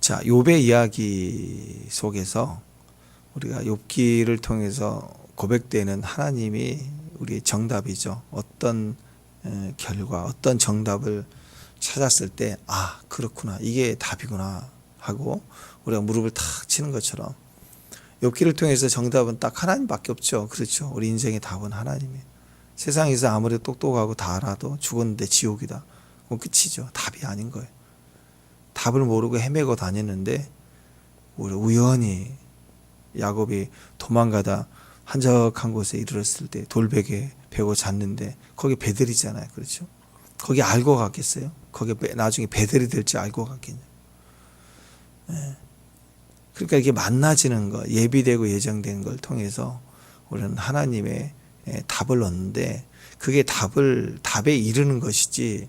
자, 욥의 이야기 속에서 우리가 욥기를 통해서 고백되는 하나님이 우리의 정답이죠. 어떤 결과, 어떤 정답을 찾았을 때 그렇구나, 이게 답이구나 하고 우리가 무릎을 탁 치는 것처럼 욥기를 통해서 정답은 딱 하나님밖에 없죠. 그렇죠. 우리 인생의 답은 하나님이에요. 세상에서 아무리 똑똑하고 다 알아도 죽었는데 지옥이다, 그건 끝이죠. 답이 아닌 거예요. 답을 모르고 헤매고 다녔는데 우연히 야곱이 도망가다 한적한 곳에 이르렀을 때 돌베개 베고 잤는데 거기 베델이잖아요. 그렇죠? 거기 알고 갔겠어요? 거기 나중에 베델이 될지 알고 갔겠냐? 그러니까 이게 만나지는 것, 예비되고 예정된 걸 통해서 우리는 하나님의 답을 얻는데, 그게 답에 이르는 것이지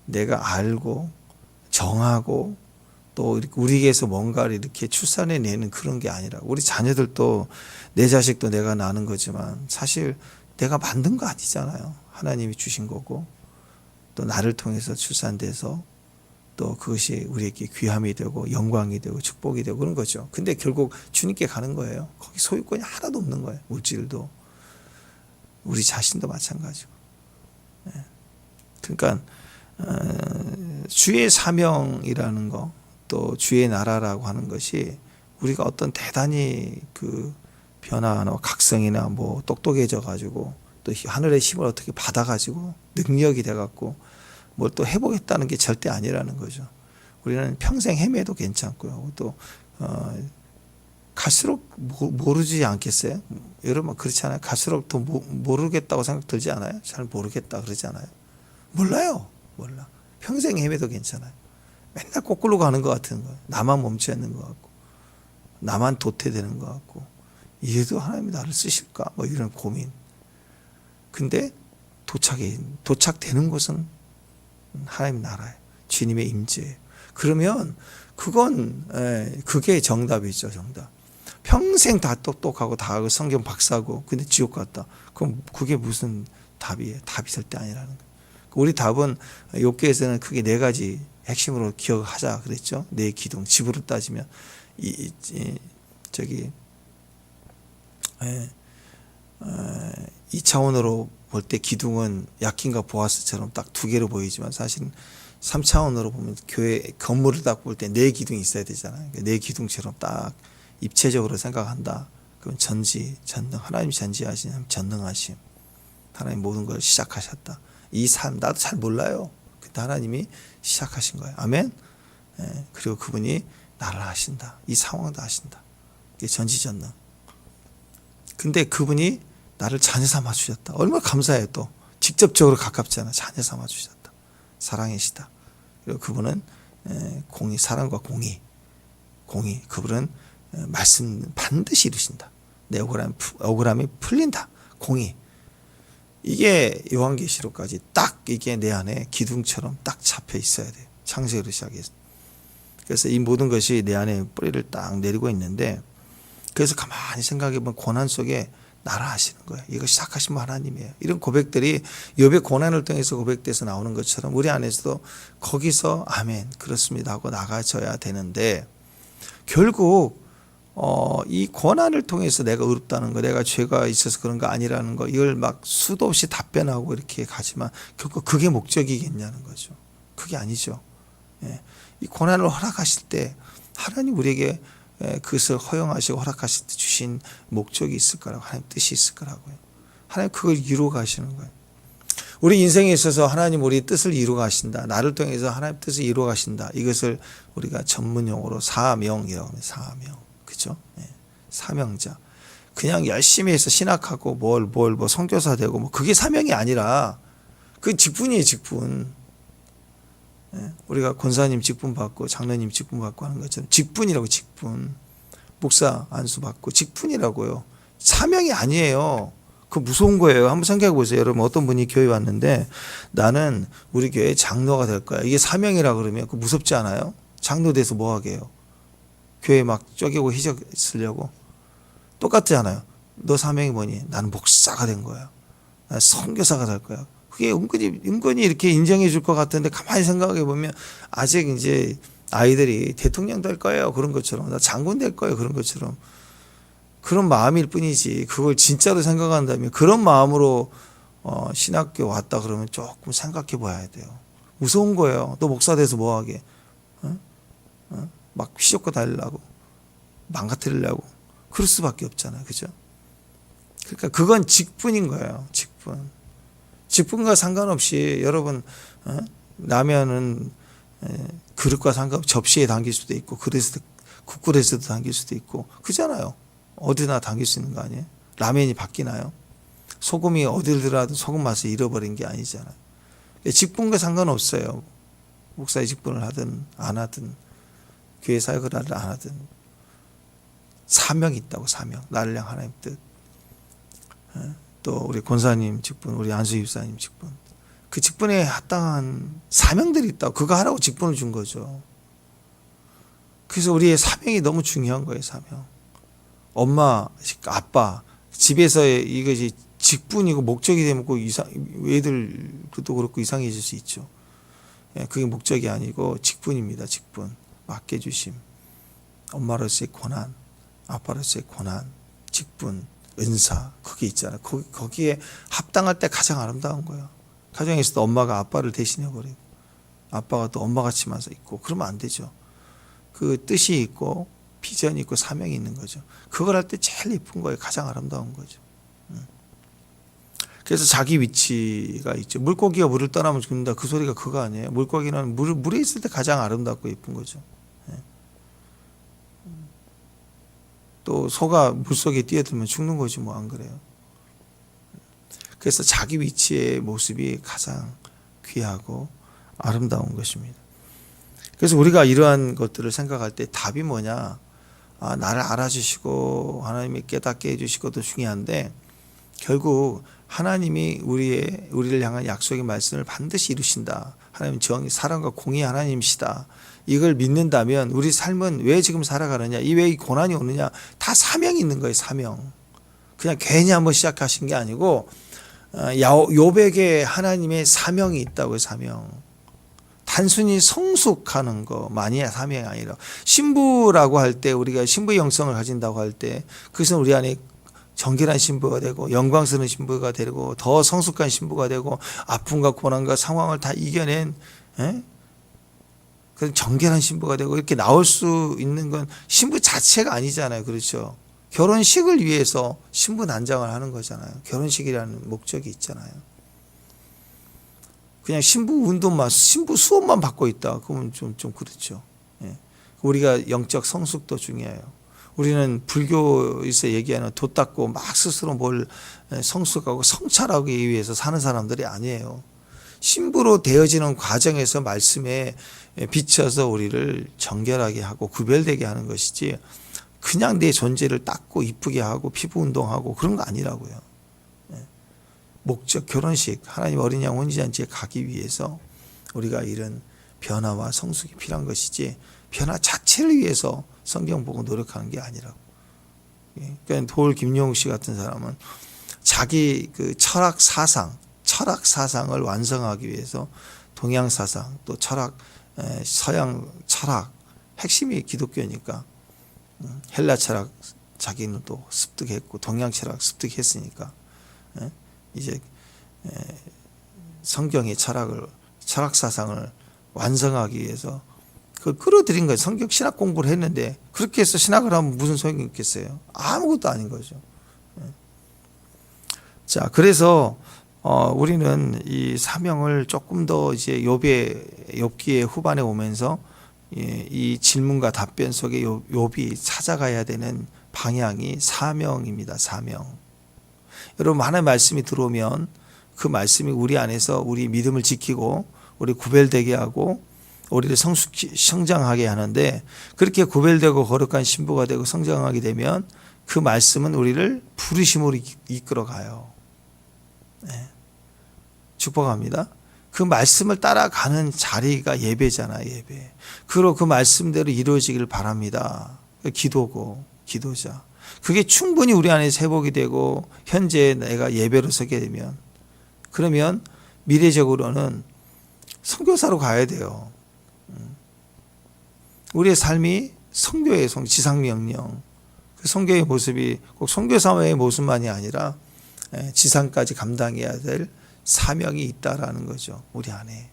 내가 알고 정하고 또 우리에게서 뭔가를 이렇게 출산해내는 그런 게 아니라, 우리 자녀들도 내 자식도 내가 낳는 거지만 사실 내가 만든 거 아니잖아요. 하나님이 주신 거고, 또 나를 통해서 출산돼서 또 그것이 우리에게 귀함이 되고 영광이 되고 축복이 되고 그런 거죠. 근데 결국 주님께 가는 거예요. 거기 소유권이 하나도 없는 거예요. 물질도, 우리 자신도 마찬가지고. 그러니까 주의 사명이라는 거, 또 주의 나라라고 하는 것이 우리가 어떤 대단히 그 변화나 각성이나 뭐 똑똑해져 가지고 또 하늘의 힘을 어떻게 받아 가지고 능력이 돼 갖고 뭘 또 해보겠다는 게 절대 아니라는 거죠. 우리는 평생 헤매도 괜찮고요. 또 갈수록 모르지 않겠어요? 여러분 그렇지 않아요? 갈수록 더 모르겠다고 생각 들지 않아요? 잘 모르겠다 그러지 않아요? 몰라요. 몰라. 평생 헤매도 괜찮아요. 맨날 거꾸로 가는 것 같은 거예요. 나만 멈춰 있는 것 같고, 나만 도태되는 것 같고, 이래도 하나님이 나를 쓰실까? 뭐 이런 고민. 근데 도착되는 곳은 하나님 나라예요. 주님의 임재예요. 그러면 그게 정답이죠. 정답. 평생 다 똑똑하고 다 하고 성경 박사고 근데 지옥 갔다. 그럼 그게 무슨 답이에요? 답이 절대 아니라는 거예요. 우리 답은 욥기에서는 크게 네 가지 핵심으로 기억하자 그랬죠. 네 기둥. 집으로 따지면 이 차원으로 볼 때 기둥은 야킨과 보아스처럼 딱 두 개로 보이지만 사실은 3차원으로 보면 교회 건물을 딱 볼 때 네 기둥이 있어야 되잖아요. 네 기둥처럼 딱 입체적으로 생각한다. 그건 전능, 하나님 전지하신 전능하심, 하나님 모든 걸 시작하셨다. 이 삶 나도 잘 몰라요. 근데 하나님이 시작하신 거예요. 아멘. 그리고 그분이 나를 아신다. 이 상황도 아신다. 이게 전지전능. 근데 그분이 나를 자녀 삼아 주셨다. 얼마나 감사해요. 또 직접적으로 가깝잖아. 자녀 삼아 주셨다. 사랑이시다. 그리고 그분은 공의, 사랑과 공의, 그분은 말씀 반드시 이루신다. 내 억울함이 풀린다. 공의. 이게 요한계시록까지 딱 이게 내 안에 기둥처럼 딱 잡혀 있어야 돼요. 창세기로 시작해서. 그래서 이 모든 것이 내 안에 뿌리를 딱 내리고 있는데, 그래서 가만히 생각해 보면 고난 속에 나라 하시는 거예요. 이거 시작하신 분 하나님이에요. 이런 고백들이 욥의 고난을 통해서 고백돼서 나오는 것처럼 우리 안에서도 거기서 아멘 그렇습니다 하고 나가져야 되는데, 결국 이 고난을 통해서 내가 어렵다는 거, 내가 죄가 있어서 그런 거 아니라는 거, 이걸 막 수도 없이 답변하고 이렇게 가지만 결국 그게 목적이겠냐는 거죠. 그게 아니죠. 이 고난을 허락하실 때 하나님 우리에게 그것을 허용하시고 허락하실 때 주신 목적이 있을 거라고, 하나님 뜻이 있을 거라고요. 하나님 그걸 이루어 가시는 거예요. 우리 인생에 있어서 하나님 우리 뜻을 이루어 가신다. 나를 통해서 하나님 뜻을 이루어 가신다. 이것을 우리가 전문 용어로 사명이라고 합니다. 사명. 그죠? 사명자. 그냥 열심히 해서 신학하고 뭐 선교사 되고 뭐 그게 사명이 아니라 그 직분이에요, 직분. 우리가 권사님 직분 받고 장로님 직분 받고 하는 것처럼 직분이라고, 직분. 목사 안수 받고 직분이라고요. 사명이 아니에요. 그 무서운 거예요. 한번 생각해 보세요. 여러분 어떤 분이 교회 왔는데 나는 우리 교회 장로가 될 거야. 이게 사명이라 그러면 그 무섭지 않아요? 장로 돼서 뭐 하게요? 교회 막 쪼개고 희적 쓰려고? 똑같잖아요. 너 사명이 뭐니? 나는 목사가 된 거야. 난 선교사가 될 거야. 그게 은근히 이렇게 인정해 줄 것 같은데 가만히 생각해 보면 아직 이제 아이들이 대통령 될 거예요 그런 것처럼, 나 장군 될 거예요 그런 것처럼, 그런 마음일 뿐이지 그걸 진짜로 생각한다면, 그런 마음으로 신학교 왔다 그러면 조금 생각해 봐야 돼요. 무서운 거예요. 너 목사 돼서 뭐 하게? 막 휘젓고 다니려고, 망가뜨리려고, 그럴 수밖에 없잖아요. 그죠? 그러니까 그건 직분인 거예요. 직분. 직분과 상관없이 여러분 라면은 그릇과 상관없이 접시에 담길 수도 있고 국그릇에도 담길 수도 있고 그잖아요. 어디나 담길 수 있는 거 아니에요? 라면이 바뀌나요? 소금이 어딜 들어가도 소금 맛을 잃어버린 게 아니잖아요. 직분과 상관없어요. 목사의 직분을 하든 안 하든 교회 사역을 하든 안 하든 사명이 있다고. 사명. 나를 향한 하나님 뜻. 또 우리 권사님 직분, 우리 안수 집사님 직분, 그 직분에 합당한 사명들이 있다고. 그거 하라고 직분을 준 거죠. 그래서 우리의 사명이 너무 중요한 거예요. 사명. 엄마, 아빠, 집에서 이것이 직분이고 목적이 되면 꼭 애들도 그렇고 이상해질 수 있죠. 그게 목적이 아니고 직분입니다. 직분. 맡겨주심. 엄마로서의 권한, 아빠로서의 권한, 직분, 은사, 그게 있잖아요. 거기에 합당할 때 가장 아름다운 거예요. 가정에서도 엄마가 아빠를 대신해 버리고, 아빠가 또 엄마같이만 있고, 그러면 안 되죠. 그 뜻이 있고, 비전이 있고, 사명이 있는 거죠. 그걸 할 때 제일 예쁜 거예요. 가장 아름다운 거죠. 그래서 자기 위치가 있죠. 물고기가 물을 떠나면 죽는다. 그 소리가 그거 아니에요. 물고기는 물에 있을 때 가장 아름답고 예쁜 거죠. 또 소가 물속에 뛰어들면 죽는 거지 뭐, 안 그래요? 그래서 자기 위치의 모습이 가장 귀하고 아름다운 것입니다. 그래서 우리가 이러한 것들을 생각할 때 답이 뭐냐? 나를 알아주시고 하나님이 깨닫게 해주시고도 중요한데, 결국 하나님이 우리를 향한 약속의 말씀을 반드시 이루신다. 하나님 정의, 사랑과 공의 하나님이시다. 이걸 믿는다면 우리 삶은 왜 지금 살아가느냐, 왜 이 고난이 오느냐, 다 사명이 있는 거예요. 사명. 그냥 괜히 한번 시작하신 게 아니고 욥에게 하나님의 사명이 있다고요. 사명. 단순히 성숙하는 것만이 사명이 아니라, 신부라고 할 때, 우리가 신부의 영성을 가진다고 할 때 그것은 우리 안에 정결한 신부가 되고 영광스러운 신부가 되고 더 성숙한 신부가 되고 아픔과 고난과 상황을 다 이겨낸 그런 정결한 신부가 되고 이렇게 나올 수 있는 건 신부 자체가 아니잖아요. 그렇죠? 결혼식을 위해서 신부 난장을 하는 거잖아요. 결혼식이라는 목적이 있잖아요. 그냥 신부 운동만, 신부 수업만 받고 있다. 그러면 좀 그렇죠. 우리가 영적 성숙도 중요해요. 우리는 불교에서 얘기하는 돛 닦고 막 스스로 뭘 성숙하고 성찰하기 위해서 사는 사람들이 아니에요. 신부로 되어지는 과정에서 말씀에 비춰서 우리를 정결하게 하고 구별되게 하는 것이지, 그냥 내 존재를 닦고 이쁘게 하고 피부 운동하고 그런 거 아니라고요. 목적, 결혼식, 하나님 어린 양 혼인잔치에 가기 위해서 우리가 이런 변화와 성숙이 필요한 것이지, 변화 자체를 위해서 성경 보고 노력하는 게 아니라고. 그러니까 돌 김용욱 씨 같은 사람은 자기 그 철학 사상을 완성하기 위해서 동양 사상, 또 철학, 서양 철학, 핵심이 기독교니까 헬라 철학 자기는 또 습득했고 동양 철학 습득했으니까 이제 성경의 철학 사상을 완성하기 위해서 그걸 끌어들인 거예요. 성경 신학 공부를 했는데 그렇게 해서 신학을 하면 무슨 소용이 있겠어요? 아무것도 아닌 거죠. 자, 그래서 우리는 이 사명을 조금 더 이제 욥기의 후반에 오면서 이 질문과 답변 속에 욥이 찾아가야 되는 방향이 사명입니다. 사명. 여러분, 하나님의 말씀이 들어오면 그 말씀이 우리 안에서 우리 믿음을 지키고 우리 구별되게 하고 우리를 성장하게 하는데, 그렇게 구별되고 거룩한 신부가 되고 성장하게 되면 그 말씀은 우리를 부르심으로 이끌어가요. 축복합니다. 그 말씀을 따라가는 자리가 예배잖아요. 예배. 그리고 그 말씀대로 이루어지기를 바랍니다. 기도고 기도자. 그게 충분히 우리 안에서 회복이 되고 현재 내가 예배로 서게 되면, 그러면 미래적으로는 선교사로 가야 돼요. 우리의 삶이 선교의 지상명령, 그 선교의 모습이 꼭 선교사의 모습만이 아니라 지상까지 감당해야 될 사명이 있다라는 거죠. 우리 안에.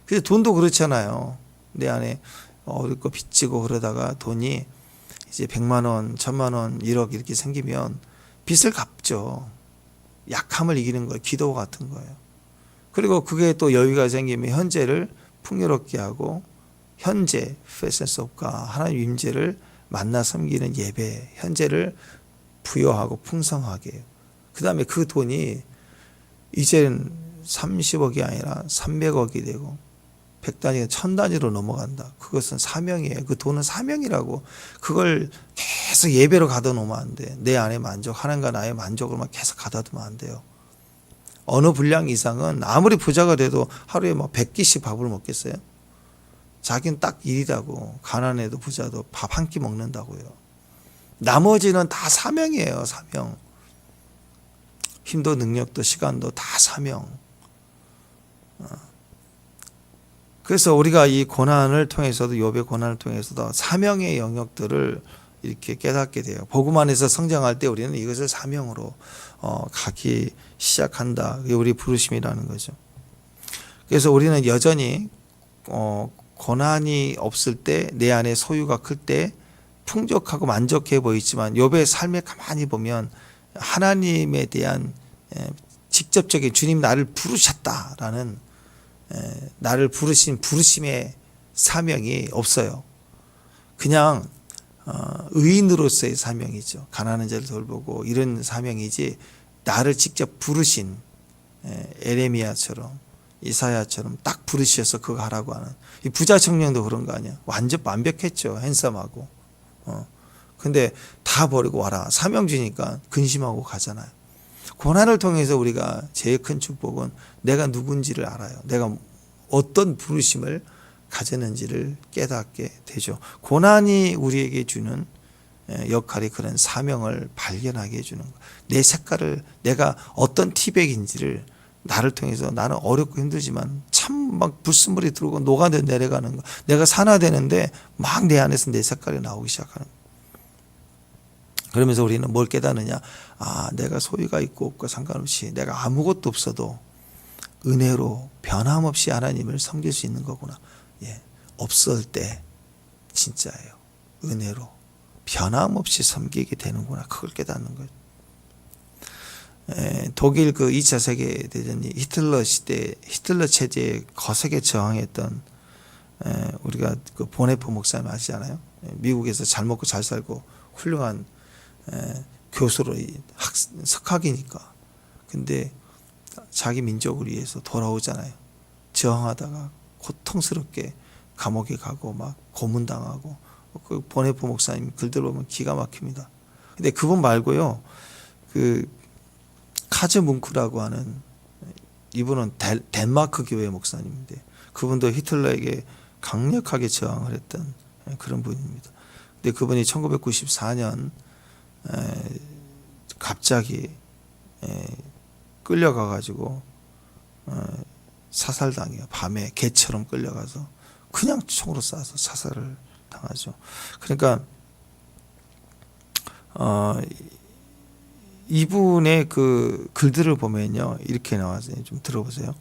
그래서 돈도 그렇잖아요. 내 안에 어릴 거 빚지고 그러다가 돈이 이제 100만 원, 1000만 원, 1억 이렇게 생기면 빚을 갚죠. 약함을 이기는 거예요. 기도 같은 거예요. 그리고 그게 또 여유가 생기면 현재를 풍요롭게 하고 현재 presence of God, 하나님 임재를 만나 섬기는 예배, 현재를 부여하고 풍성하게 해요. 그 다음에 그 돈이 이제는 30억이 아니라 300억이 되고 100단위가 1000단위로 넘어간다. 그것은 사명이에요. 그 돈은 사명이라고. 그걸 계속 예배로 가다 놓으면 안 돼. 내 안에 만족, 하나님과 나의 만족으로만 계속 가다 두면 안 돼요. 어느 분량 이상은 아무리 부자가 돼도 하루에 뭐 100끼씩 밥을 먹겠어요? 자기는 딱 일이라고. 가난해도 부자도 밥 한 끼 먹는다고요. 나머지는 다 사명이에요. 사명. 힘도 능력도 시간도 다 사명. 그래서 우리가 이 고난을 통해서도, 욥의 고난을 통해서도 사명의 영역들을 이렇게 깨닫게 돼요. 복음 안에서 성장할 때 우리는 이것을 사명으로 가기 시작한다. 그게 우리 부르심이라는 거죠. 그래서 우리는 여전히 고난이 없을 때, 내 안에 소유가 클 때 풍족하고 만족해 보이지만 욥의 삶에 가만히 보면 하나님에 대한 직접적인 주님 나를 부르셨다라는, 나를 부르신 부르심의 사명이 없어요. 그냥 의인으로서의 사명이죠. 가난한 자를 돌보고 이런 사명이지, 나를 직접 부르신 에레미야처럼 이사야처럼 딱 부르셔서 그거 하라고 하는, 이 부자 청년도 그런 거 아니야. 완전 완벽했죠. 핸섬하고. 근데 다 버리고 와라. 사명 주니까 근심하고 가잖아요. 고난을 통해서 우리가 제일 큰 축복은 내가 누군지를 알아요. 내가 어떤 부르심을 가졌는지를 깨닫게 되죠. 고난이 우리에게 주는 역할이 그런 사명을 발견하게 해주는 거예요. 내 색깔을, 내가 어떤 티백인지를 나를 통해서, 나는 어렵고 힘들지만 참 막 불순물이 들어오고 녹아내 내려가는 거, 내가 산화되는데 막 내 안에서 내 색깔이 나오기 시작하는 거예요. 그러면서 우리는 뭘 깨닫느냐? 아, 내가 소유가 있고 없고 상관없이 내가 아무것도 없어도 은혜로 변함없이 하나님을 섬길 수 있는 거구나. 예, 없을 때 진짜예요. 은혜로 변함없이 섬기게 되는구나. 그걸 깨닫는 거예요. 독일 그 2차 세계대전이 히틀러 시대, 히틀러 체제에 거세게 저항했던 우리가 그 보네프 목사님 아시잖아요. 미국에서 잘 먹고 잘 살고 훌륭한 교수로 석학이니까. 근데 자기 민족을 위해서 돌아오잖아요. 저항하다가 고통스럽게 감옥에 가고 막 고문당하고, 그 보네프 목사님 글들 보면 기가 막힙니다. 근데 그분 말고요, 그 카즈 뭉크라고 하는, 이분은 덴마크 교회 목사님인데 그분도 히틀러에게 강력하게 저항을 했던 그런 분입니다. 근데 그분이 1994년 갑자기 끌려가 가지고 사살당해요. 밤에 개처럼 끌려가서 그냥 총으로 쏴서 사살을 당하죠. 그러니까 이분의 그 글들을 보면요, 이렇게 나와서 좀 들어보세요.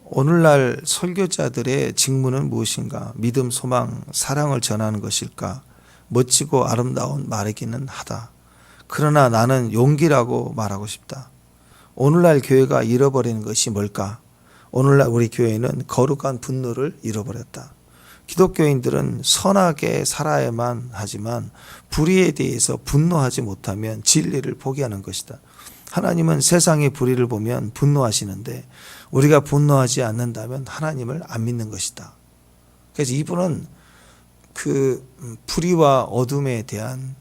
오늘날 설교자들의 직무는 무엇인가? 믿음, 소망, 사랑을 전하는 것일까? 멋지고 아름다운 말이기는 하다. 그러나 나는 용기라고 말하고 싶다. 오늘날 교회가 잃어버리는 것이 뭘까? 오늘날 우리 교회는 거룩한 분노를 잃어버렸다. 기독교인들은 선하게 살아야만 하지만 불의에 대해서 분노하지 못하면 진리를 포기하는 것이다. 하나님은 세상의 불의를 보면 분노하시는데 우리가 분노하지 않는다면 하나님을 안 믿는 것이다. 그래서 이분은 그 불의와 어둠에 대한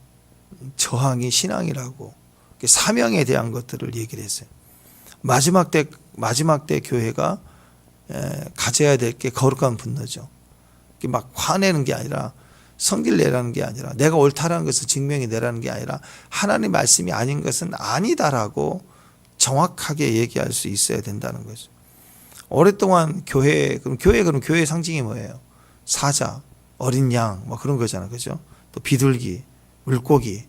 저항이 신앙이라고, 사명에 대한 것들을 얘기를 했어요. 마지막 때 교회가 가져야 될 게 거룩한 분노죠. 막 화내는 게 아니라, 성질 내라는 게 아니라, 내가 옳다라는 것을 증명해 내라는 게 아니라, 하나님 말씀이 아닌 것은 아니다라고 정확하게 얘기할 수 있어야 된다는 거죠. 오랫동안 그럼 교회의 상징이 뭐예요? 사자, 어린 양, 뭐 그런 거잖아. 그죠? 또 비둘기, 물고기.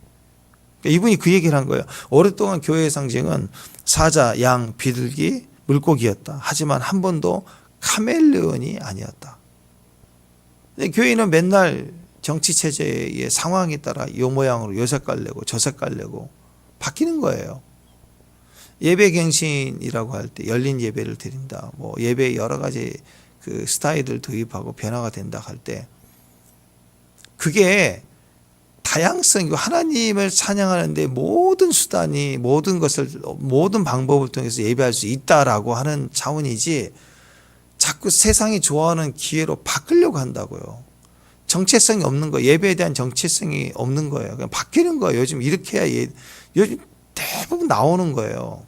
그러니까 이분이 그 얘기를 한 거예요. 오랫동안 교회의 상징은 사자, 양, 비둘기, 물고기였다. 하지만 한 번도 카멜레온이 아니었다. 근데 교회는 맨날 정치 체제의 상황에 따라 이 모양으로 요 색깔 내고 저 색깔 내고 바뀌는 거예요. 예배 갱신이라고 할 때 열린 예배를 드린다. 뭐 예배에 여러 가지 그 스타일을 도입하고 변화가 된다 할 때 그게 다양성이고 하나님을 찬양하는데 모든 수단이 모든 것을 모든 방법을 통해서 예배할 수 있다라고 하는 차원이지 자꾸 세상이 좋아하는 기회로 바꾸려고 한다고요. 정체성이 없는 거예요. 예배에 대한 정체성이 없는 거예요. 그냥 바뀌는 거예요. 요즘 이렇게 해야 요즘 대부분 나오는 거예요.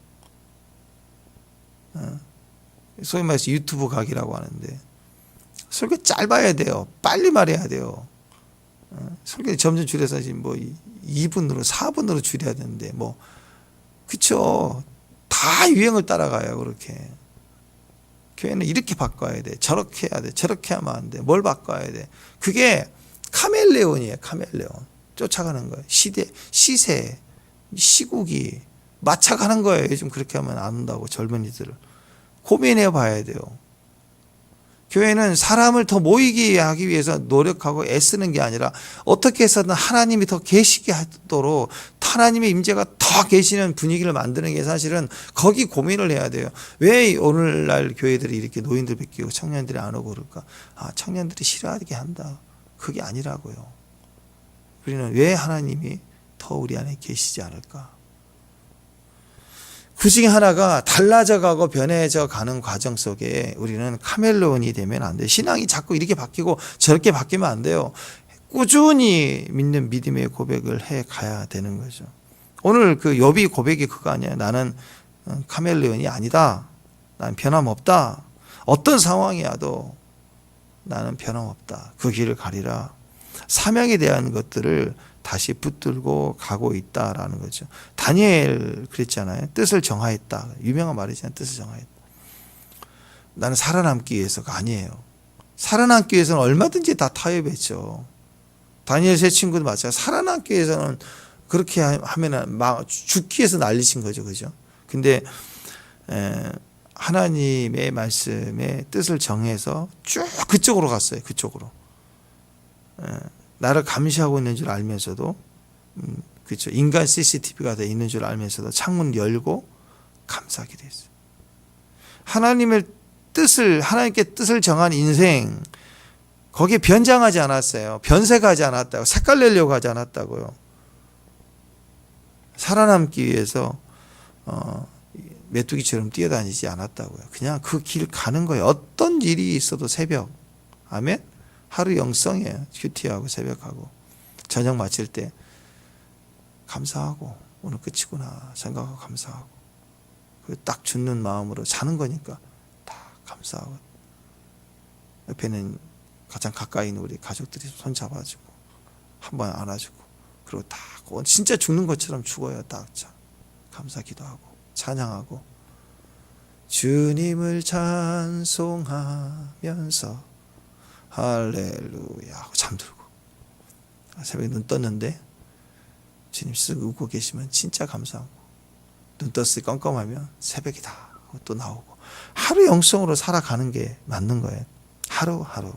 소위 말해서 유튜브 각이라고 하는데 설교 짧아야 돼요. 빨리 말해야 돼요. 설교 점점 줄여서 지금 뭐 2분으로 4분으로 줄여야 되는데 뭐 그쵸. 다 유행을 따라가요. 그렇게. 교회는 이렇게 바꿔야 돼. 저렇게 해야 돼. 저렇게 하면 안 돼. 뭘 바꿔야 돼. 그게 카멜레온이에요. 카멜레온. 쫓아가는 거예요. 시세, 시국이 맞춰가는 거예요. 요즘 그렇게 하면 안 온다고 젊은이들을. 고민해 봐야 돼요. 교회는 사람을 더 모이게 하기 위해서 노력하고 애쓰는 게 아니라 어떻게 해서든 하나님이 더 계시게 하도록 하나님의 임재가 더 계시는 분위기를 만드는 게 사실은 거기 고민을 해야 돼요. 왜 오늘날 교회들이 이렇게 노인들 뺏기고 청년들이 안 오고 그럴까? 아, 청년들이 싫어하게 한다. 그게 아니라고요. 우리는 왜 하나님이 더 우리 안에 계시지 않을까? 그 중에 하나가 달라져 가고 변해져 가는 과정 속에 우리는 카멜레온이 되면 안 돼요. 신앙이 자꾸 이렇게 바뀌고 저렇게 바뀌면 안 돼요. 꾸준히 믿는 믿음의 고백을 해 가야 되는 거죠. 오늘 그 욥이 고백이 그거 아니에요. 나는 카멜레온이 아니다. 나는 변함없다. 어떤 상황이어도 나는 변함없다. 그 길을 가리라. 사명에 대한 것들을 다시 붙들고 가고 있다라는 거죠. 다니엘 그랬잖아요. 뜻을 정하였다. 유명한 말이잖아요. 뜻을 정하였다. 나는 살아남기 위해서가 아니에요. 살아남기 위해서는 얼마든지 다 타협했죠. 다니엘 세 친구도 마찬가지로 살아남기 위해서는 그렇게 하면 막 죽기 위해서 난리친 거죠. 그죠? 근데 하나님의 말씀에 뜻을 정해서 쭉 그쪽으로 갔어요. 그쪽으로. 나를 감시하고 있는 줄 알면서도 그렇죠. 인간 CCTV가 돼 있는 줄 알면서도 창문 열고 감사하게 됐어요. 하나님의 뜻을 하나님께 뜻을 정한 인생 거기에 변장하지 않았어요. 변색하지 않았다고. 색깔 내려고 하지 않았다고요. 살아남기 위해서 메뚜기처럼 뛰어다니지 않았다고요. 그냥 그 길 가는 거예요. 어떤 일이 있어도 새벽. 아멘. 하루 영성이에요. 큐티하고 새벽하고 저녁 마칠 때 감사하고 오늘 끝이구나 생각하고 감사하고 딱 죽는 마음으로 자는 거니까 다 감사하고 옆에는 가장 가까이 있는 우리 가족들이 손 잡아주고 한번 안아주고 그리고 딱 진짜 죽는 것처럼 죽어요. 딱 감사 기도하고 찬양하고 주님을 찬송하면서 할렐루야 하고 잠들고 새벽에 눈 떴는데 주님 쓱 웃고 계시면 진짜 감사하고 눈 떴을 깜깜하면 새벽이다 하고 또 나오고 하루 영성으로 살아가는 게 맞는 거예요. 하루하루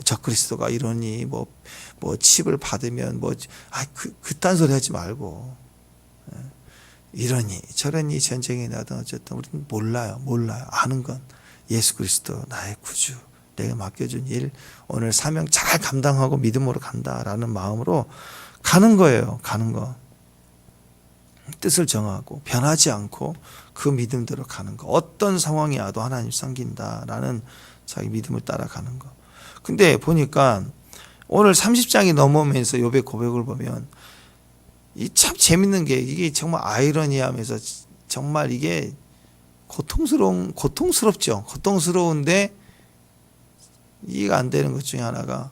적그리스도가 이러니 뭐 칩을 받으면 그딴 소리 하지 말고 이러니 저러니 전쟁이 나든 어쨌든 우리는 몰라요. 아는 건 예수 그리스도 나의 구주 내가 맡겨준 일 오늘 사명 잘 감당하고 믿음으로 간다라는 마음으로 가는 거예요. 가는 거. 뜻을 정하고 변하지 않고 그 믿음대로 가는 거. 어떤 상황이 와도 하나님 섬긴다라는 자기 믿음을 따라가는 거. 근데 보니까 오늘 30장이 넘어오면서 욥의 고백을 보면 이 참 재밌는 게 이게 정말 아이러니하면서 정말 이게 고통스럽죠. 고통스러운데 이해가 안 되는 것 중에 하나가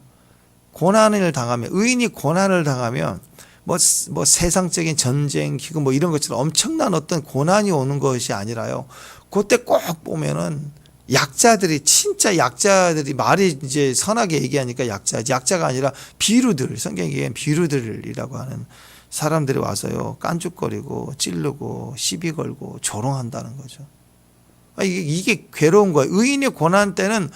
고난을 당하면 의인이 고난을 당하면 뭐 세상적인 전쟁 기금 뭐 이런 것처럼 엄청난 어떤 고난이 오는 것이 아니라요. 그때 꼭 보면은 약자들이, 진짜 약자들이, 말이 이제 선하게 얘기하니까 약자가 아니라 비루들, 성경에 얘기한 비루들이라고 하는 사람들이 와서요, 깐죽거리고 찌르고 시비 걸고 조롱한다는 거죠. 이게 괴로운 거예요. 의인의 고난 때는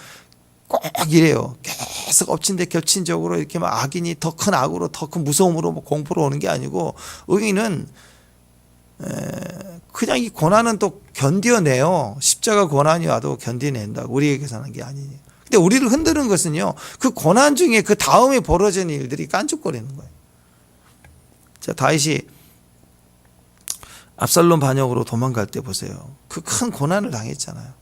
꼭 이래요. 계속 엎친 데 겹친적으로 이렇게 막 악인이 더 큰 악으로, 더 큰 무서움으로 공포로 오는 게 아니고, 의인은 그냥 이 고난은 또 견뎌내요. 십자가 고난이 와도 견뎌낸다고, 우리에게서 하는 게 아니에요. 근데 우리를 흔드는 것은요, 그 고난 중에 그 다음에 벌어지는 일들이 깐죽거리는 거예요. 자, 다윗이 압살롬 반역으로 도망갈 때 보세요. 그 큰 고난을 당했잖아요.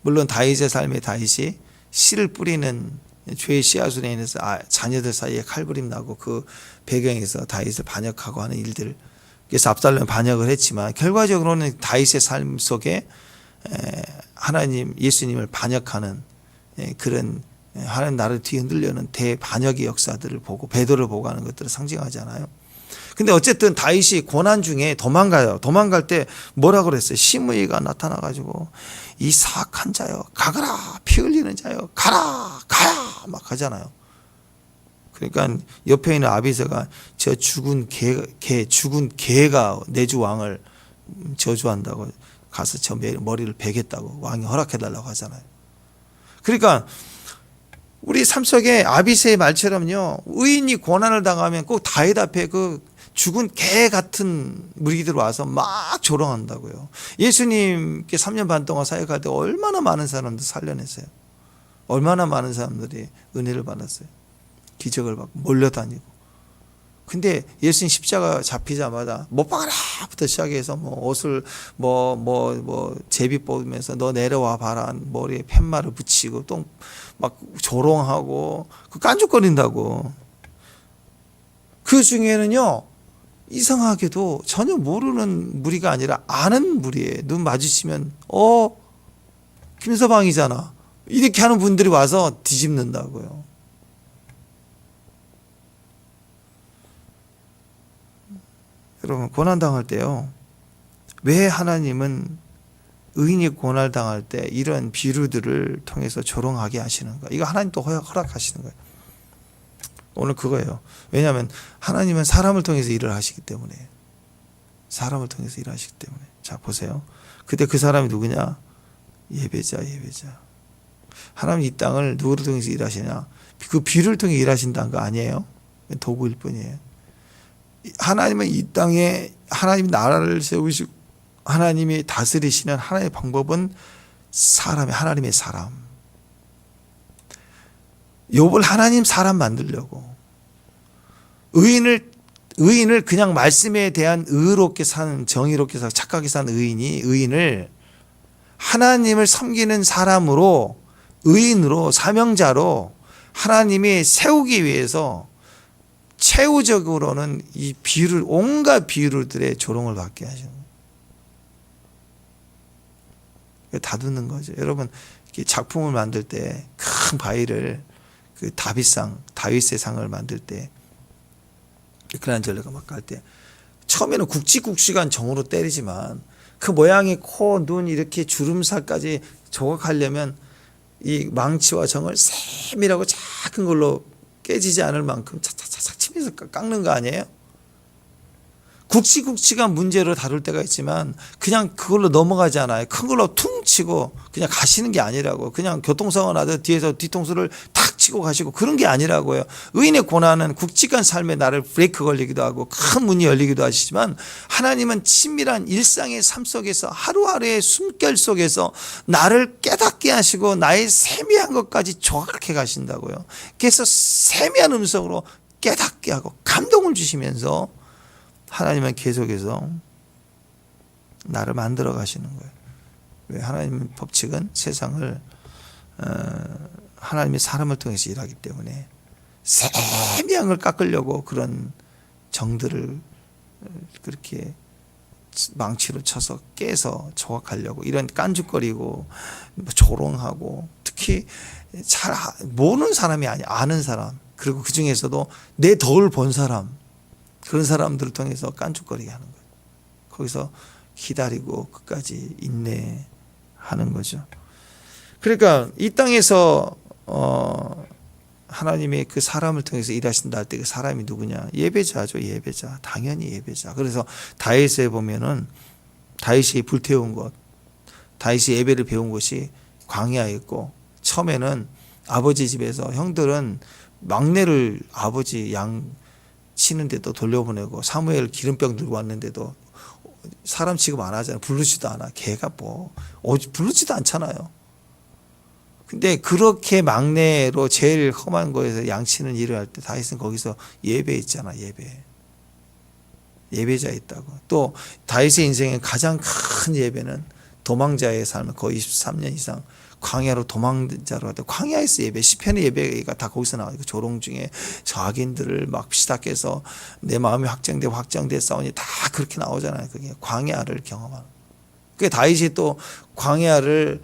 물론 다윗의 삶에 다윗이 씨를 뿌리는 죄의 씨앗으로 인해서 자녀들 사이에 칼부림 나고, 그 배경에서 다윗을 반역하고 하는 일들, 그래서 압살롬이 반역을 했지만 결과적으로는 다윗의 삶 속에 하나님, 예수님을 반역하는 그런, 하나님 나를 뒤흔들려는 대반역의 역사들을 보고, 배도를 보고 하는 것들을 상징하잖아요. 근데 어쨌든 다윗이 고난 중에 도망가요. 도망갈 때 뭐라고 그랬어요? 시므이가 나타나가지고, 이 사악한 자여 가거라, 피 흘리는 자여 가라, 가야, 막 하잖아요. 그러니까 옆에 있는 아비새가 저 죽은 개가 내주 왕을 저주한다고 가서 저 머리를 베겠다고 왕이 허락해달라고 하잖아요. 그러니까 우리 삶 속에 아비새의 말처럼요, 의인이 고난을 당하면 꼭 다윗 앞에 그 죽은 개 같은 무리들 와서 막 조롱한다고요. 예수님께 3년 반 동안 사역할 때 얼마나 많은 사람들 살려냈어요. 얼마나 많은 사람들이 은혜를 받았어요. 기적을 받고 몰려다니고. 근데 예수님 십자가 잡히자마자 못 박아라부터 시작해서 뭐 옷을 제비 뽑으면서 너 내려와 봐라, 머리에 팻말을 붙이고 또 막 조롱하고 그 깐죽거린다고. 그 중에는요, 이상하게도 전혀 모르는 무리가 아니라 아는 무리예요. 눈 마주치면 김서방이잖아, 이렇게 하는 분들이 와서 뒤집는다고요. 여러분, 고난당할 때요, 왜 하나님은 의인이 고난당할 때 이런 비루들을 통해서 조롱하게 하시는가? 이거 하나님 또 허락하시는 거예요. 오늘 그거예요. 왜냐하면 하나님은 사람을 통해서 일을 하시기 때문에. 사람을 통해서 일하시기 때문에. 자, 보세요. 그때 그 사람이 누구냐? 예배자. 하나님 이 땅을 누구를 통해서 일하시냐? 그 비를 통해 일하신다는 거 아니에요? 도구일 뿐이에요. 하나님은 이 땅에 하나님 나라를 세우시고 하나님이 다스리시는 하나님의 방법은 하나님의 사람. 욥을 하나님 사람 만들려고, 의인을 그냥 말씀에 대한 의롭게 사는, 정의롭게 사는, 착하게 사는 의인을 하나님을 섬기는 사람으로, 의인으로, 사명자로 하나님이 세우기 위해서 최후적으로는 이 온갖 비유들의 조롱을 받게 하시는 거예요. 다듬는 거죠. 여러분, 작품을 만들 때 큰 바위를, 그 다윗의 상을 만들 때, 미켈란젤로가 막 갈 때 처음에는 굵직굵직한 정으로 때리지만 그 모양이 코, 눈 이렇게 주름살까지 조각하려면 이 망치와 정을 세밀하고 작은 걸로 깨지지 않을 만큼 차차차차 치면서 깎는 거 아니에요? 굵직굵직한 문제로 다룰 때가 있지만 그냥 그걸로 넘어가지 않아요. 큰 걸로 퉁 치고 그냥 가시는 게 아니라고. 그냥 교통사고 나도 뒤에서 뒤통수를 탁 치고 가시고 그런 게 아니라고요. 의인의 고난은 굵직한 삶에 나를 브레이크 걸리기도 하고 큰 문이 열리기도 하시지만, 하나님은 친밀한 일상의 삶 속에서 하루하루의 숨결 속에서 나를 깨닫게 하시고 나의 세미한 것까지 조각해 가신다고요. 그래서 세미한 음성으로 깨닫게 하고 감동을 주시면서 하나님은 계속해서 나를 만들어 가시는 거예요. 왜? 하나님의 법칙은 세상을 하나님의 사람을 통해서 일하기 때문에 세미한 걸 깎으려고 그런 정들을 그렇게 망치로 쳐서 깨서 조각하려고 이런 깐죽거리고 조롱하고, 특히 잘 모르는 사람이 아니야, 아는 사람, 그리고 그 중에서도 내 덕을 본 사람, 그런 사람들을 통해서 깐죽거리게 하는 거예요. 거기서 기다리고 끝까지 인내하는 거죠. 그러니까 이 땅에서 하나님의 그 사람을 통해서 일하신다 할 때 그 사람이 누구냐? 예배자죠, 예배자. 당연히 예배자. 그래서 다윗에 보면은 다윗이 불태운 것, 다윗이 예배를 배운 곳이 광야였고, 처음에는 아버지 집에서 형들은 막내를 아버지 양 치는데도 돌려보내고, 사무엘 기름병 들고 왔는데도 사람 취급 안 하잖아요. 부르지도 않아. 걔가 뭐 부르지도 않잖아요. 근데 그렇게 막내로 제일 험한 거에서 양치는 일을 할 때 다윗은 거기서 예배했잖아. 예배자 있다고. 또 다윗의 인생의 가장 큰 예배는 도망자의 삶을 거의 23년 이상 광야로 도망자로 할 때 광야에서 예배, 시편의 예배가 다 거기서 나와요. 조롱 중에 저 악인들을 막 시작해서 내 마음이 확장돼 싸우니 다 그렇게 나오잖아요. 그게 광야를 경험하는. 그게 다윗이 또 광야를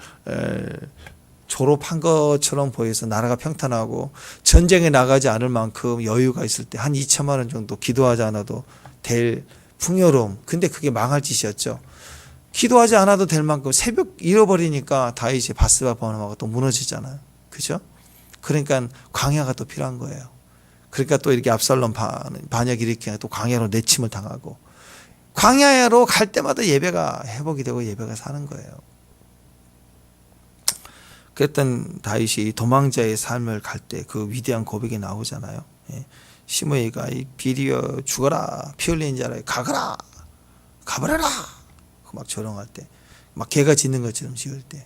졸업한 것처럼 보여서 나라가 평탄하고 전쟁에 나가지 않을 만큼 여유가 있을 때 한 2천만 원 정도 기도하지 않아도 될 풍요로움. 근데 그게 망할 짓이었죠. 기도하지 않아도 될 만큼 새벽 잃어버리니까 다윗이 바스바 번호가 또 무너지잖아요. 그죠? 그러니까 광야가 또 필요한 거예요. 그러니까 또 이렇게 압살롬 반역 일으키니까 또 광야로 내침을 당하고, 광야로 갈 때마다 예배가 회복이 되고 예배가 사는 거예요. 그랬던 다윗이 도망자의 삶을 갈 때 그 위대한 고백이 나오잖아요. 시므이가 비리어 죽어라, 피 흘리는 자라 가거라, 가버려라, 막 조롱할 때, 막 개가 짖는 것처럼 짖을 때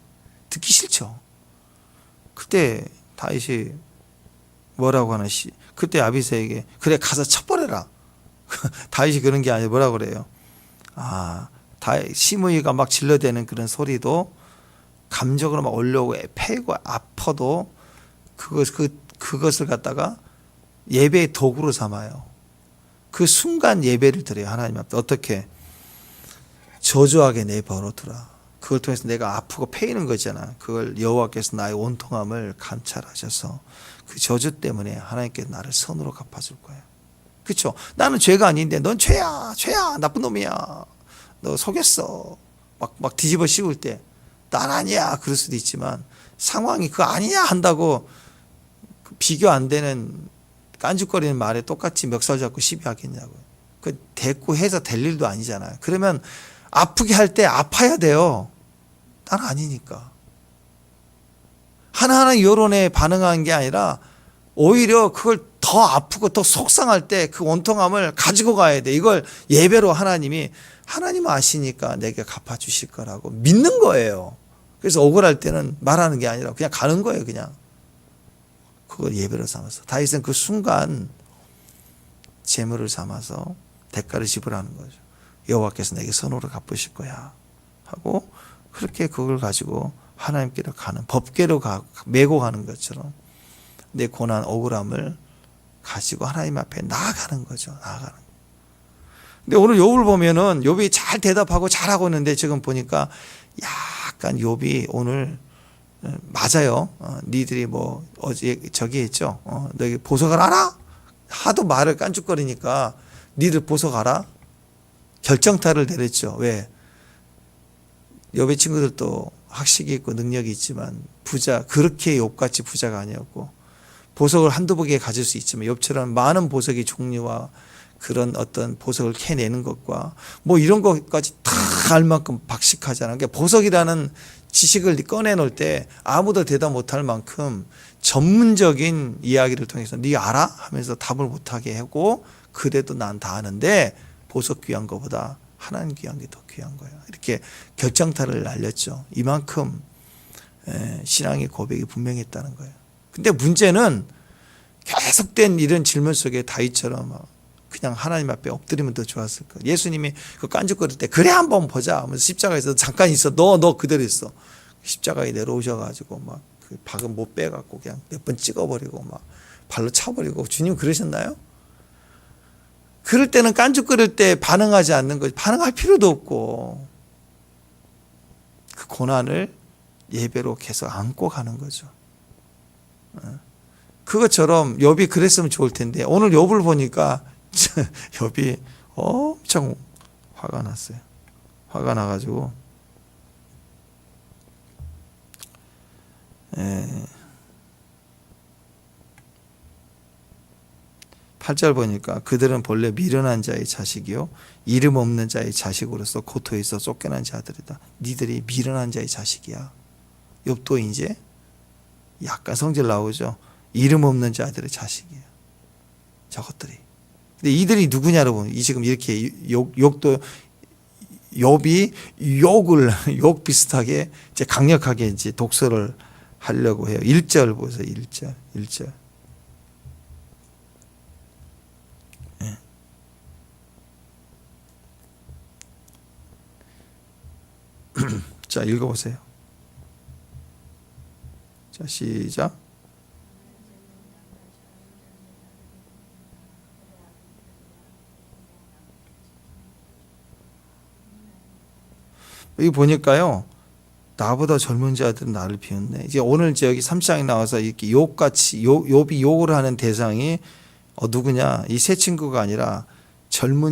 듣기 싫죠. 그때 다윗이 뭐라고 하나, 그때 아비새에게 그래 가서 쳐버려라. 다윗이 그런 게 아니라 뭐라고 그래요? 시므이가 막 질러대는 그런 소리도 감정으로 막 올려오고 패고 아파도 그것을 갖다가 예배의 도구로 삼아요. 그 순간 예배를 드려요. 하나님 앞에. 어떻게? 저주하게 내버려두라. 그걸 통해서 내가 아프고 패이는 거잖아. 그걸 여호와께서 나의 온통함을 감찰하셔서 그 저주 때문에 하나님께서 나를 선으로 갚아줄 거예요. 그렇죠? 나는 죄가 아닌데 넌 죄야, 나쁜 놈이야, 너 속였어, 막 뒤집어 씌울 때 난 아니야 그럴 수도 있지만, 상황이 그거 아니야 한다고 비교 안 되는 깐죽거리는 말에 똑같이 멱살 잡고 시비하겠냐고요. 그 대꾸해서 될 일도 아니잖아요. 그러면 아프게 할 때 아파야 돼요. 난 아니니까. 하나하나 여론에 반응한 게 아니라 오히려 그걸 더 아프고 더 속상할 때 그 온통함을 가지고 가야 돼. 이걸 예배로 하나님 아시니까 내게 갚아주실 거라고 믿는 거예요. 그래서 억울할 때는 말하는 게 아니라 그냥 가는 거예요. 그냥 그걸 예배로 삼아서. 다윗은 그 순간 재물을 삼아서 대가를 지불하는 거죠. 여호와께서 내게 선으로 갚으실 거야 하고, 그렇게 그걸 가지고 하나님께로 가는, 법궤로 메고 가는 것처럼 내 고난 억울함을 가지고 하나님 앞에 나아가는 거죠. 나아가는. 근데 오늘 욥을 보면은 욥이 잘 대답하고 잘하고 있는데, 지금 보니까 약간 욥이 오늘 맞아요. 니들이 뭐 어제 저기 했죠. 너희 보석을 알아? 하도 말을 깐죽거리니까 니들 보석 알아? 결정타를 내렸죠. 왜? 욥의 친구들도 학식이 있고 능력이 있지만 그렇게 욥같이 부자가 아니었고, 보석을 한두 개 가질 수 있지만 욥처럼 많은 보석의 종류와 그런 어떤 보석을 캐내는 것과 뭐 이런 것까지 다 알 만큼 박식하잖아요. 그러니까 보석이라는 지식을 꺼내놓을 때 아무도 대답 못할 만큼 전문적인 이야기를 통해서 네 알아? 하면서 답을 못하게 하고, 그래도 난 다 아는데 보석 귀한 것보다 하나님 귀한 게 더 귀한 거예요. 이렇게 결정타를 날렸죠. 이만큼 신앙의 고백이 분명했다는 거예요. 근데 문제는 계속된 이런 질문 속에 다윗처럼 그냥 하나님 앞에 엎드리면 더 좋았을 거예요. 예수님이 그 깐죽거릴 때 그래 한번 보자 하면서 십자가에서 잠깐 있어. 너 그대로 있어. 십자가에 내려오셔가지고 막 그 박은 못 빼갖고 그냥 몇 번 찍어버리고 막 발로 차버리고. 주님 그러셨나요? 그럴 때는 깐죽거릴 때 반응하지 않는 거지. 반응할 필요도 없고 그 고난을 예배로 계속 안고 가는 거죠. 그것처럼 욥이 그랬으면 좋을 텐데, 오늘 욥을 보니까 욥이 엄청 화가 났어요. 화가 나가지고 예. 8절 보니까 그들은 본래 미련한 자의 자식이요 이름 없는 자의 자식으로서 고토에서 쫓겨난 자들이다. 니들이 미련한 자의 자식이야. 욥도 이제 약간 성질 나오죠. 이름 없는 자들의 자식이에요. 저것들이. 근데 이들이 누구냐로 보면 지금 이렇게 욕도 욥이 욕 비슷하게 이제 강력하게 이제 독서를 하려고 해요. 1절 보세요. 1절. 예. 자, 읽어보세요. 자, 시작. 여기 보니까요. 나보다 젊은 자들은 나를 비웃네. 이제 오늘 이제 여기 3장에 나와서 이렇게 욥이 욕을 하는 대상이 누구냐? 이 세 친구가 아니라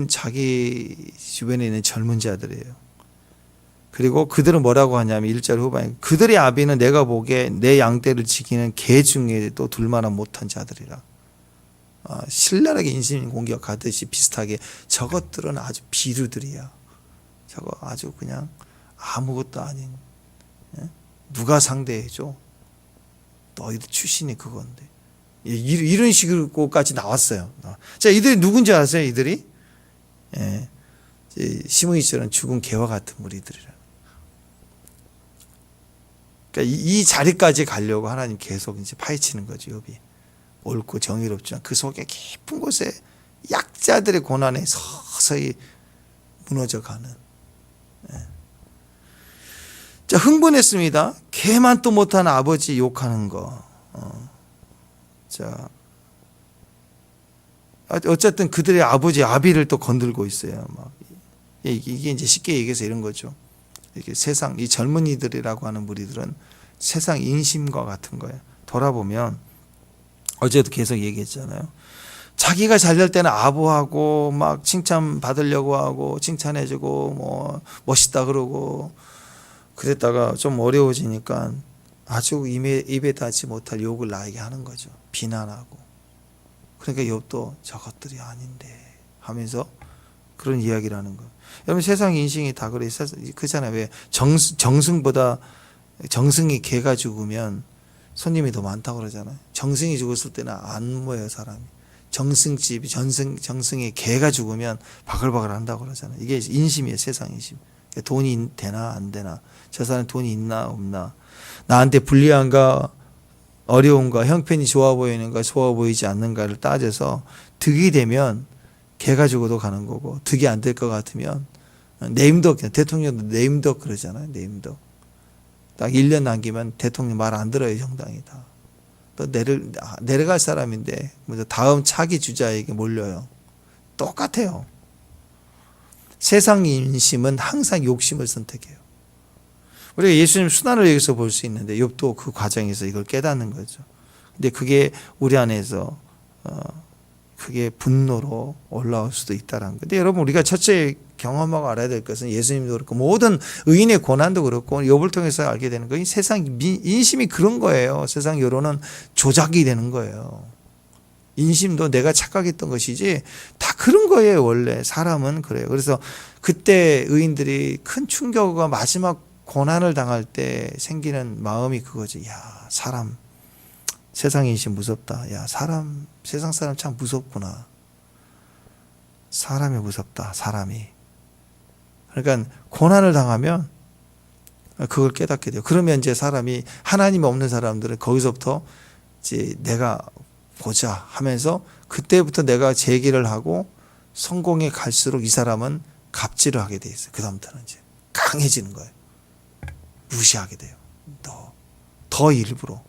자기 주변에 있는 젊은 자들이에요. 그리고 그들은 뭐라고 하냐면 1절 후반에 그들의 아비는 내가 보기에 내 양떼를 지키는 개 중에도 둘만한 못한 자들이라. 신랄하게 인신 공격하듯이 비슷하게 저것들은 아주 비루들이야. 저거 아주 그냥 아무것도 아닌. 누가 상대해줘? 너희들 출신이 그건데. 이런 식으로까지 나왔어요. 자, 이들이 누군지 아세요? 이들이? 예. 시므이처럼 죽은 개와 같은 무리들이라. 그러니까 이 자리까지 가려고 하나님 계속 이제 파헤치는 거죠. 욥이 옳고 정의롭지만 그 속에 깊은 곳에 약자들의 고난에 서서히 무너져가는. 자, 흥분했습니다. 개만 또 못한 아버지 욕하는 거. 자, 어쨌든 그들의 아버지 아비를 또 건들고 있어요. 막 이게 이제 쉽게 얘기해서 이런 거죠. 이렇게 세상 이 젊은이들이라고 하는 무리들은 세상 인심과 같은 거예요. 돌아보면 어제도 계속 얘기했잖아요. 자기가 잘 될 때는 아부하고 막 칭찬 받으려고 하고 칭찬해주고 뭐 멋있다 그러고 그랬다가 좀 어려워지니까 아주 입에 닿지 못할 욕을 나에게 하는 거죠. 비난하고. 그러니까 욥도 저것들이 아닌데 하면서 그런 이야기를 하는 거예요. 여러분 세상 인식이 다 그래. 그잖아요. 왜 정승이 개가 죽으면 손님이 더 많다고 그러잖아요. 정승이 죽었을 때는 안 모여요, 사람이. 정승집이 정승의 개가 죽으면 바글바글 한다고 그러잖아요. 이게 인심이에요, 세상 인심. 돈이 되나 안 되나, 저 사람 돈이 있나 없나, 나한테 불리한가 어려운가, 형편이 좋아 보이는가 좋아 보이지 않는가를 따져서 득이 되면 개가 죽어도 가는 거고, 득이 안 될 것 같으면 네임덕, 대통령도 네임덕 그러잖아요. 네임덕. 딱 1년 남기면 대통령 말 안 들어요, 정당이 다. 또 내려갈 사람인데 먼저 다음 차기 주자에게 몰려요. 똑같아요. 세상 인심은 항상 욕심을 선택해요. 우리가 예수님 순환을 여기서 볼 수 있는데 욥도 그 과정에서 이걸 깨닫는 거죠. 근데 그게 우리 안에서 그게 분노로 올라올 수도 있다라는 거. 근데 여러분 우리가 첫째 경험하고 알아야 될 것은 예수님도 그렇고 모든 의인의 고난도 그렇고 욥을 통해서 알게 되는 거예요. 세상 인심이 그런 거예요. 세상 여론은 조작이 되는 거예요. 인심도 내가 착각했던 것이지 다 그런 거예요. 원래 사람은 그래요. 그래서 그때 의인들이 큰 충격과 마지막 고난을 당할 때 생기는 마음이 그거죠. 야, 사람 세상 인심 무섭다. 야, 세상 사람 참 무섭구나. 사람이 무섭다. 사람이. 그러니까 고난을 당하면 그걸 깨닫게 돼요. 그러면 이제 사람이 하나님이 없는 사람들은 거기서부터 이제 내가 보자 하면서 그때부터 내가 제기를 하고 성공에 갈수록 이 사람은 갑질을 하게 돼 있어요. 그 다음부터는 이제 강해지는 거예요. 무시하게 돼요. 더 일부러.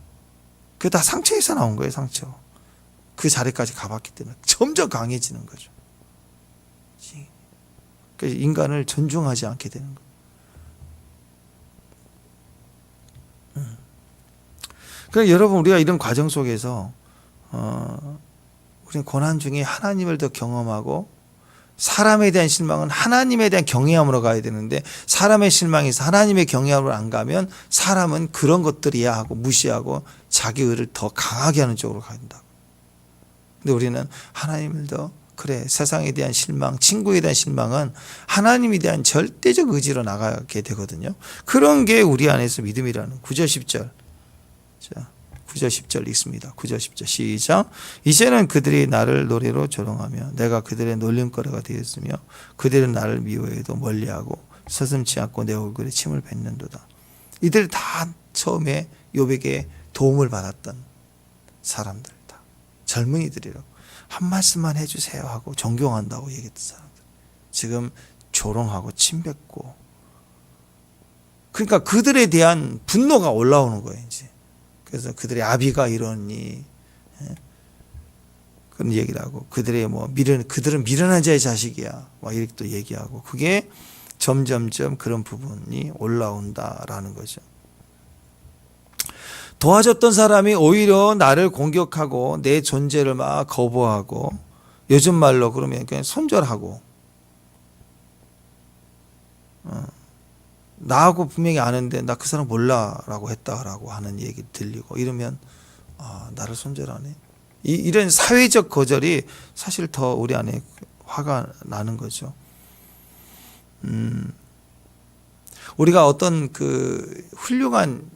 그게 다 상처에서 나온 거예요. 상처. 그 자리까지 가봤기 때문에 점점 강해지는 거죠. 그래서 인간을 존중하지 않게 되는 거예요. 그러니까 여러분 우리가 이런 과정 속에서 우리는 고난 중에 하나님을 더 경험하고 사람에 대한 실망은 하나님에 대한 경외함으로 가야 되는데 사람의 실망에서 하나님의 경외함으로 안 가면 사람은 그런 것들이야 하고 무시하고 자기 의를 더 강하게 하는 쪽으로 간다. 근데 우리는 하나님을 더 그래 세상에 대한 실망, 친구에 대한 실망은 하나님에 대한 절대적 의지로 나가게 되거든요. 그런 게 우리 안에서 믿음이라는 9절 10절. 자, 9절 10절 읽습니다. 9절 10절 시작. 이제는 그들이 나를 노래로 조롱하며 내가 그들의 놀림거리가 되었으며 그들은 나를 미워해도 멀리하고 서슴지 않고 내 얼굴에 침을 뱉는도다. 이들 다 처음에 욥에게 도움을 받았던 사람들 다 젊은이들이라고. 한 말씀만 해주세요 하고 존경한다고 얘기했던 사람들. 지금 조롱하고 침뱉고. 그러니까 그들에 대한 분노가 올라오는 거예요. 이제. 그래서 그들의 아비가 이러니 그런 얘기를 하고 그들의 그들은 미련한 자의 자식이야. 막 이렇게 또 얘기하고 그게 점점점 그런 부분이 올라온다라는 거죠. 도와줬던 사람이 오히려 나를 공격하고 내 존재를 막 거부하고 요즘 말로 그러면 그냥 손절하고 나하고 분명히 아는데 나 그 사람 몰라라고 했다라고 하는 얘기 들리고 이러면 나를 손절하네. 이런 사회적 거절이 사실 더 우리 안에 화가 나는 거죠. 우리가 어떤 그 훌륭한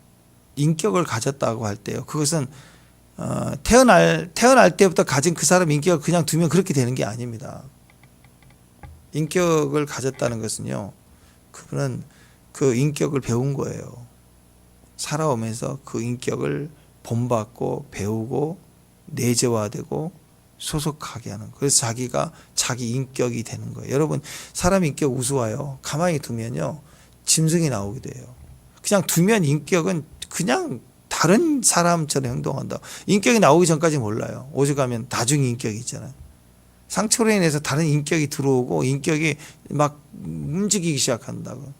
인격을 가졌다고 할 때요. 그것은 태어날 때부터 가진 그 사람 인격을 그냥 두면 그렇게 되는 게 아닙니다. 인격을 가졌다는 것은요. 그분은 그 인격을 배운 거예요. 살아오면서 그 인격을 본받고 배우고 내재화되고 소속하게 하는 거예요. 그래서 자기가 자기 인격이 되는 거예요. 여러분 사람 인격 우스워요. 가만히 두면요. 짐승이 나오게 돼요. 그냥 두면 인격은 그냥 다른 사람처럼 행동한다. 인격이 나오기 전까지 몰라요. 오죽하면 다중 인격이 있잖아요. 상처로 인해서 다른 인격이 들어오고 인격이 막 움직이기 시작한다고.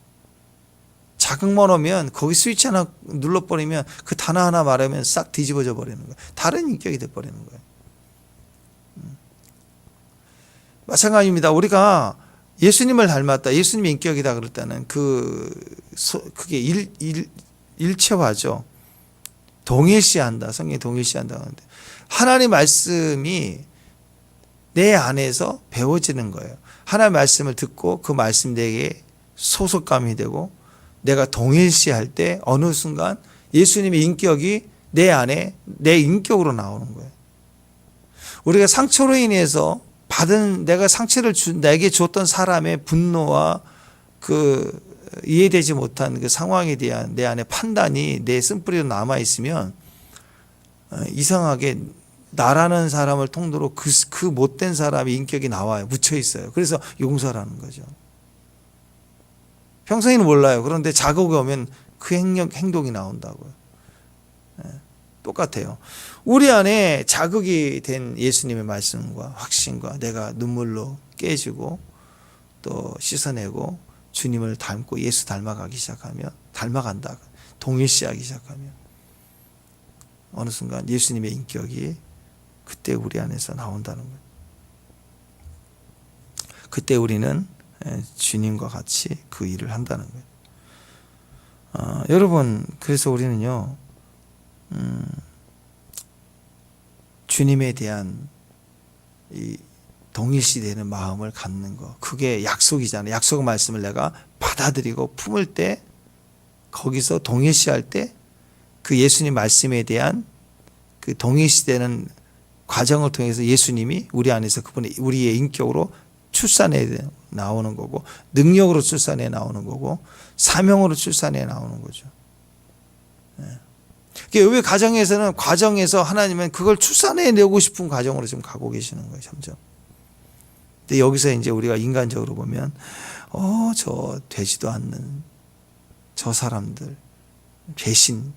자극만 오면 거기 스위치 하나 눌러버리면 그 단어 하나 말하면 싹 뒤집어져 버리는 거예요. 다른 인격이 돼버리는 거예요. 마찬가지입니다. 우리가 예수님을 닮았다. 예수님의 인격이다 그럴 때는 그게 일체화죠. 동일시한다. 성경이 동일시한다 하는데 하나님의 말씀이 내 안에서 배워지는 거예요. 하나님의 말씀을 듣고 그 말씀 내게 소속감이 되고 내가 동일시할 때 어느 순간 예수님의 인격이 내 안에 내 인격으로 나오는 거예요. 우리가 상처로 인해서 내가 상처를 내게 줬던 사람의 분노와 그 이해되지 못한 그 상황에 대한 내 안에 판단이 내 쓴뿌리로 남아 있으면 이상하게 나라는 사람을 통로로 그 못된 사람의 인격이 나와요. 묻혀 있어요. 그래서 용서라는 거죠. 평소에는 몰라요. 그런데 자극이 오면 그 행동이 나온다고요. 똑같아요. 우리 안에 자극이 된 예수님의 말씀과 확신과 내가 눈물로 깨지고 또 씻어내고 주님을 닮고 예수 닮아가기 시작하면 닮아간다. 동일시하기 시작하면 어느 순간 예수님의 인격이 그때 우리 안에서 나온다는 거예요. 그때 우리는 주님과 같이 그 일을 한다는 거예요. 여러분 그래서 우리는요 주님에 대한 이 동일시되는 마음을 갖는 거 그게 약속이잖아요. 약속의 말씀을 내가 받아들이고 품을 때 거기서 동일시할 때 그 예수님 말씀에 대한 그 동일시되는 과정을 통해서 예수님이 우리 안에서 우리의 인격으로 출산해 나오는 거고 능력으로 출산해 나오는 거고 사명으로 출산해 나오는 거죠. 왜 과정에서 하나님은 그걸 출산해내고 싶은 과정으로 지금 가고 계시는 거예요, 점점. 근데 여기서 이제 우리가 인간적으로 보면, 저 되지도 않는 저 사람들, 배신,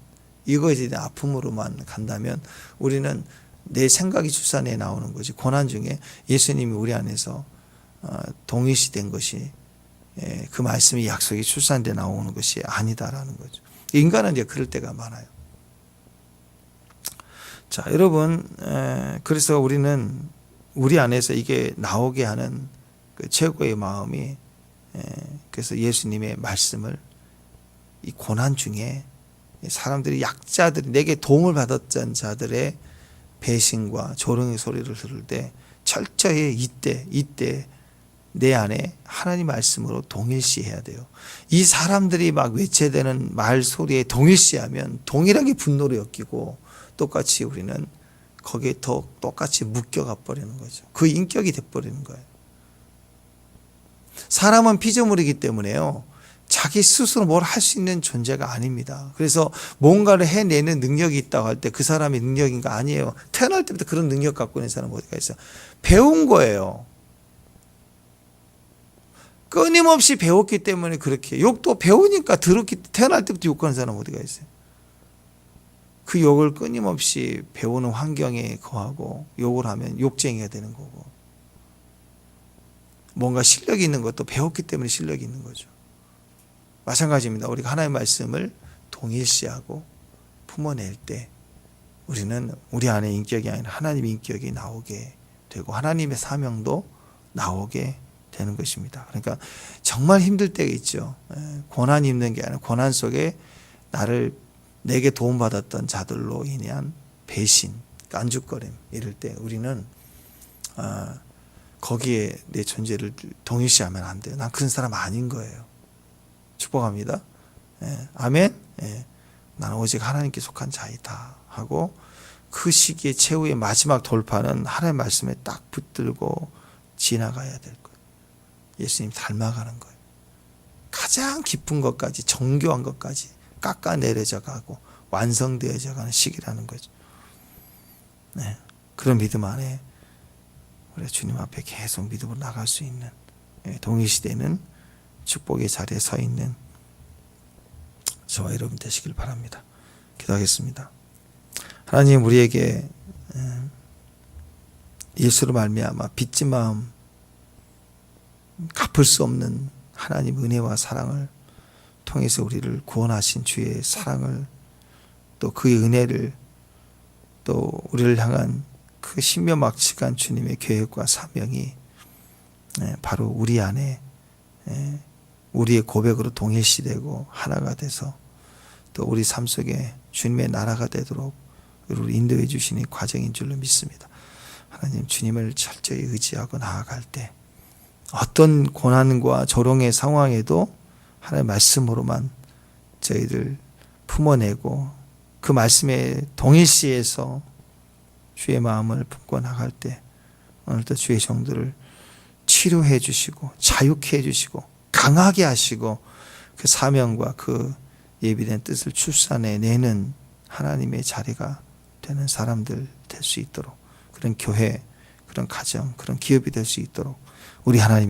이거에 대한 아픔으로만 간다면 우리는 내 생각이 출산해 나오는 거지. 고난 중에 예수님이 우리 안에서 동일시된 것이 그 말씀이 약속이 출산돼 나오는 것이 아니다라는 거죠. 인간은 이제 그럴 때가 많아요. 자, 여러분, 그래서 우리는 우리 안에서 이게 나오게 하는 그 최고의 마음이 그래서 예수님의 말씀을 이 고난 중에 사람들이 약자들이 내게 도움을 받았던 자들의 배신과 조롱의 소리를 들을 때 철저히 이때 내 안에 하나님 말씀으로 동일시해야 돼요. 이 사람들이 막 외쳐대는 말 소리에 동일시하면 동일하게 분노를 엮이고 똑같이 우리는 거기에 더 똑같이 묶여가 버리는 거죠. 그 인격이 돼버리는 거예요. 사람은 피조물이기 때문에요. 자기 스스로 뭘 할 수 있는 존재가 아닙니다. 그래서 뭔가를 해내는 능력이 있다고 할 때 그 사람의 능력인가 아니에요. 태어날 때부터 그런 능력 갖고 있는 사람은 어디가 있어요. 배운 거예요. 끊임없이 배웠기 때문에 그렇게 욕도 배우니까 들었기 태어날 때부터 욕하는 사람은 어디가 있어요. 그 욕을 끊임없이 배우는 환경에 거하고 욕을 하면 욕쟁이가 되는 거고 뭔가 실력이 있는 것도 배웠기 때문에 실력이 있는 거죠. 마찬가지입니다. 우리가 하나님의 말씀을 동일시하고 품어낼 때 우리는 우리 안에 인격이 아니라 하나님의 인격이 나오게 되고 하나님의 사명도 나오게 되는 것입니다. 그러니까 정말 힘들 때가 있죠. 고난이 있는 게 아니라 고난 속에 내게 도움받았던 자들로 인한 배신, 깐죽거림 이럴 때 우리는 거기에 내 존재를 동일시하면 안 돼요. 난 그런 사람 아닌 거예요. 축복합니다. 아멘. 나는 오직 하나님께 속한 자이다 하고 그 시기의 최후의 마지막 돌파는 하나님의 말씀에 딱 붙들고 지나가야 될 거예요. 예수님 닮아가는 거예요. 가장 깊은 것까지 정교한 것까지 깎아내려져 가고 완성되어져 가는 시기라는 거죠. 그런 믿음 안에 우리 주님 앞에 계속 믿음으로 나갈 수 있는 동일시되는 축복의 자리에 서 있는 저와 여러분 되시길 바랍니다. 기도하겠습니다. 하나님 우리에게 예수로 말미암아 빚진 마음 갚을 수 없는 하나님 은혜와 사랑을 통해서 우리를 구원하신 주의 사랑을 또 그의 은혜를 또 우리를 향한 그 신묘막측한 주님의 계획과 사명이 바로 우리 안에 우리의 고백으로 동일시되고 하나가 돼서 또 우리 삶 속에 주님의 나라가 되도록 우리를 인도해 주시는 과정인 줄로 믿습니다. 하나님 주님을 철저히 의지하고 나아갈 때 어떤 고난과 조롱의 상황에도 하나님의 말씀으로만 저희를 품어내고 그 말씀에 동일시해서 주의 마음을 품고 나갈 때 오늘도 주의 종들을 치료해 주시고 자유케 해 주시고 강하게 하시고 그 사명과 그 예비된 뜻을 출산해내는 하나님의 자리가 되는 사람들 될 수 있도록 그런 교회, 그런 가정, 그런 기업이 될 수 있도록 우리 하나님